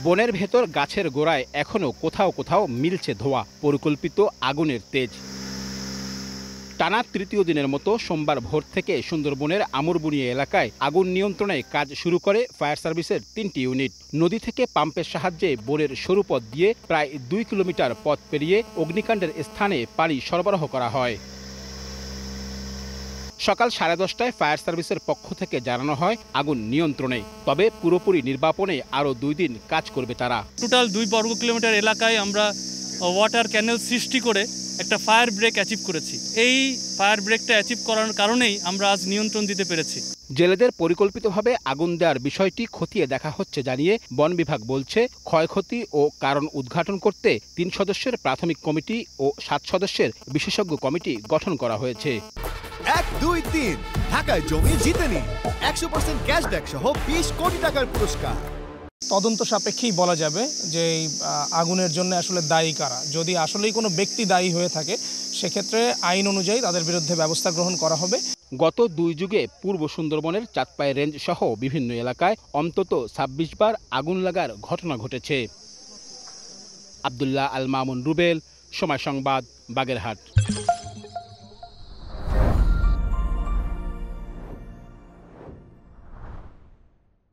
বনের ভেতর গাছের গোড়ায় এখনো কোথাও কোথাও মিলছে ধোঁয়া, পরিকল্পিত আগুনের তেজ। টানা তৃতীয় দিনের মতো সোমবার ভোর থেকে সুন্দরবনের আমরবুনিয়া এলাকায় আগুন নিয়ন্ত্রণে কাজ শুরু করে ফায়ার সার্ভিসের ৩টি ইউনিট। নদী থেকে পাম্পের সাহায্যে বনের সরু পথ দিয়ে প্রায় ২ কিলোমিটার পথ পেরিয়ে অগ্নিকাণ্ডের স্থানে পানি সরবরাহ করা হয়। সকাল 10:30টায় ফায়ার সার্ভিসের পক্ষ থেকে জানানো হয় আগুন নিয়ন্ত্রণে, তবে পুরোপুরি নির্বাপনে আরও 2 দিন কাজ করবে তারা। টোটাল 2 বর্গ কিলোমিটার এলাকায় আমরা ওয়াটার ক্যানেল সৃষ্টি করে একটা ফায়ার ব্রেক অ্যাচিভ করেছি। এই ফায়ার ব্রেকটা অ্যাচিভ করার কারণেই আমরা আজ নিয়ন্ত্রণ দিতে পেরেছি। জেলেদের পরিকল্পিতভাবে আগুন দেওয়ার বিষয়টি খতিয়ে দেখা হচ্ছে জানিয়ে বন বিভাগ বলছে, ক্ষয়ক্ষতি ও কারণ উদ্ঘাটন করতে 3 সদস্যের প্রাথমিক কমিটি ও 7 সদস্যের বিশেষজ্ঞ কমিটি গঠন করা হয়েছে। 1, 2, 3 ঢাকায় জমি জিতে নিন 100% ক্যাশব্যাক সহ 20 কোটি টাকার পুরস্কার। তদন্ত সাপেক্ষেই বলা যাবে যে এই আগুনের জন্য আসলে দায়ী কারা। যদি আসলেই কোনো ব্যক্তি দায়ী হয়ে থাকে সেক্ষেত্রে আইন অনুযায়ী তাদের বিরুদ্ধে ব্যবস্থা গ্রহণ করা হবে। গত 2 যুগে পূর্ব সুন্দরবনের চাঁদপাই রেঞ্জ সহ বিভিন্ন এলাকায় অন্তত 26 বার আগুন লাগার ঘটনা ঘটেছে। আব্দুল্লাহ আল মামুন রুবেল, সময় সংবাদ, বাগেরহাট।